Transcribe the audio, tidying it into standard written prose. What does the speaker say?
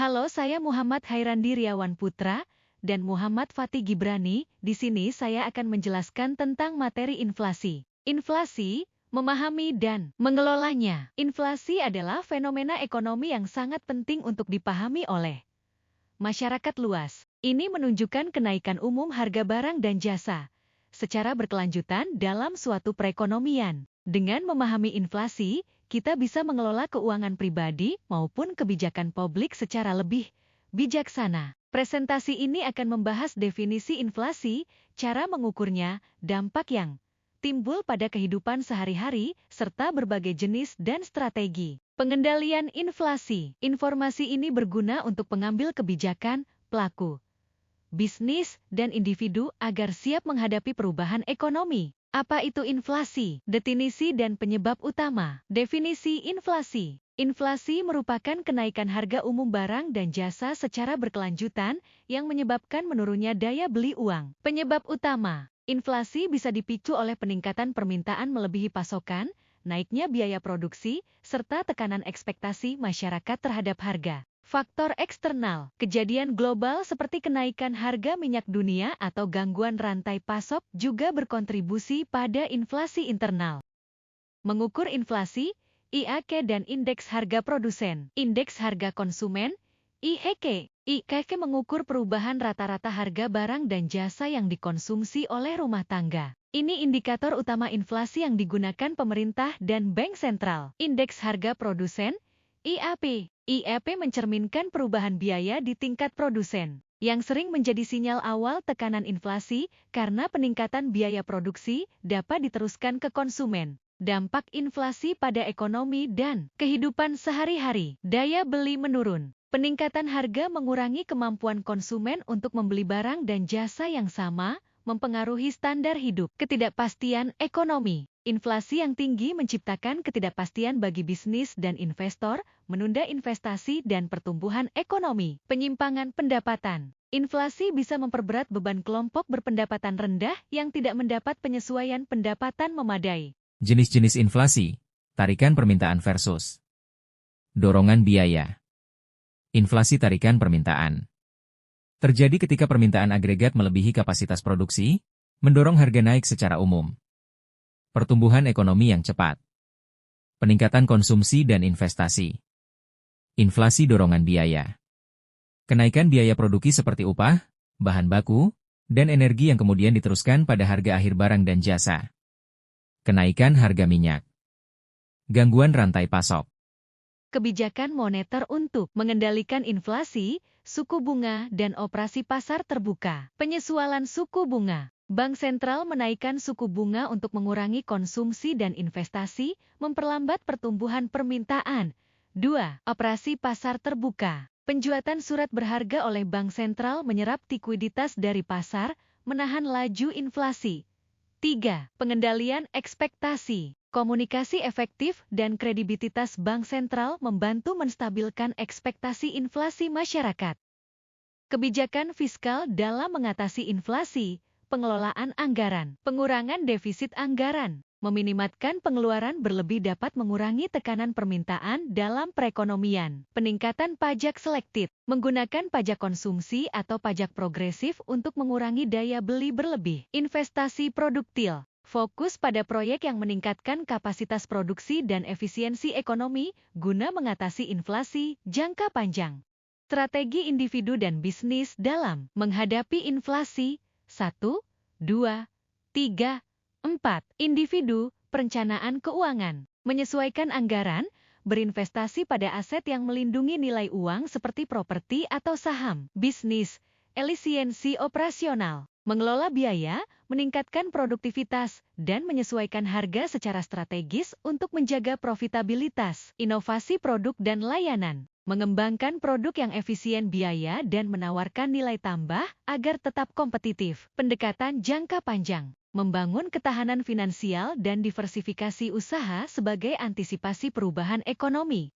Halo, saya Muhammad Hairandi Riawan Putra dan Muhammad Fatih Gibrani. Di sini saya akan menjelaskan tentang materi inflasi. Inflasi, memahami dan mengelolanya. Inflasi adalah fenomena ekonomi yang sangat penting untuk dipahami oleh masyarakat luas. Ini menunjukkan kenaikan umum harga barang dan jasa secara berkelanjutan dalam suatu perekonomian. Dengan memahami inflasi, kita bisa mengelola keuangan pribadi maupun kebijakan publik secara lebih bijaksana. Presentasi ini akan membahas definisi inflasi, cara mengukurnya, dampak yang timbul pada kehidupan sehari-hari, serta berbagai jenis dan strategi pengendalian inflasi. Informasi ini berguna untuk pengambil kebijakan, pelaku bisnis, dan individu agar siap menghadapi perubahan ekonomi. Apa itu inflasi? Definisi dan penyebab utama. Definisi inflasi. Inflasi merupakan kenaikan harga umum barang dan jasa secara berkelanjutan yang menyebabkan menurunnya daya beli uang. Penyebab utama. Inflasi bisa dipicu oleh peningkatan permintaan melebihi pasokan, naiknya biaya produksi, serta tekanan ekspektasi masyarakat terhadap harga. Faktor eksternal, kejadian global seperti kenaikan harga minyak dunia atau gangguan rantai pasok juga berkontribusi pada inflasi internal. Mengukur inflasi, IHK dan Indeks Harga Produsen. Indeks Harga Konsumen, IHK. IHK mengukur perubahan rata-rata harga barang dan jasa yang dikonsumsi oleh rumah tangga. Ini indikator utama inflasi yang digunakan pemerintah dan bank sentral. Indeks Harga Produsen, IAP. IAP mencerminkan perubahan biaya di tingkat produsen, yang sering menjadi sinyal awal tekanan inflasi karena peningkatan biaya produksi dapat diteruskan ke konsumen. Dampak inflasi pada ekonomi dan kehidupan sehari-hari. Daya beli menurun. Peningkatan harga mengurangi kemampuan konsumen untuk membeli barang dan jasa yang sama, mempengaruhi standar hidup. Ketidakpastian ekonomi. Inflasi yang tinggi menciptakan ketidakpastian bagi bisnis dan investor, menunda investasi dan pertumbuhan ekonomi. Penyimpangan pendapatan. Inflasi bisa memperberat beban kelompok berpendapatan rendah yang tidak mendapat penyesuaian pendapatan memadai. Jenis-jenis inflasi, tarikan permintaan versus dorongan biaya. Inflasi tarikan permintaan terjadi ketika permintaan agregat melebihi kapasitas produksi, mendorong harga naik secara umum. Pertumbuhan ekonomi yang cepat. Peningkatan konsumsi dan investasi. Inflasi dorongan biaya. Kenaikan biaya produksi seperti upah, bahan baku, dan energi yang kemudian diteruskan pada harga akhir barang dan jasa. Kenaikan harga minyak. Gangguan rantai pasok. Kebijakan moneter untuk mengendalikan inflasi, suku bunga, dan operasi pasar terbuka. Penyesuaian suku bunga. Bank sentral menaikkan suku bunga untuk mengurangi konsumsi dan investasi, memperlambat pertumbuhan permintaan. 2. Operasi pasar terbuka. Penjualan surat berharga oleh bank sentral menyerap likuiditas dari pasar, menahan laju inflasi. 3. Pengendalian ekspektasi. Komunikasi efektif dan kredibilitas bank sentral membantu menstabilkan ekspektasi inflasi masyarakat. Kebijakan fiskal dalam mengatasi inflasi. Pengelolaan anggaran, pengurangan defisit anggaran, meminimalkan pengeluaran berlebih dapat mengurangi tekanan permintaan dalam perekonomian. Peningkatan pajak selektif, menggunakan pajak konsumsi atau pajak progresif untuk mengurangi daya beli berlebih. Investasi produktif, fokus pada proyek yang meningkatkan kapasitas produksi dan efisiensi ekonomi guna mengatasi inflasi jangka panjang. Strategi individu dan bisnis dalam menghadapi inflasi. 1, 2, 3, 4. Individu, perencanaan keuangan. Menyesuaikan anggaran, berinvestasi pada aset yang melindungi nilai uang seperti properti atau saham. Bisnis, efisiensi operasional. Mengelola biaya, meningkatkan produktivitas, dan menyesuaikan harga secara strategis untuk menjaga profitabilitas. Inovasi produk dan layanan. Mengembangkan produk yang efisien biaya dan menawarkan nilai tambah agar tetap kompetitif. Pendekatan jangka panjang. Membangun ketahanan finansial dan diversifikasi usaha sebagai antisipasi perubahan ekonomi.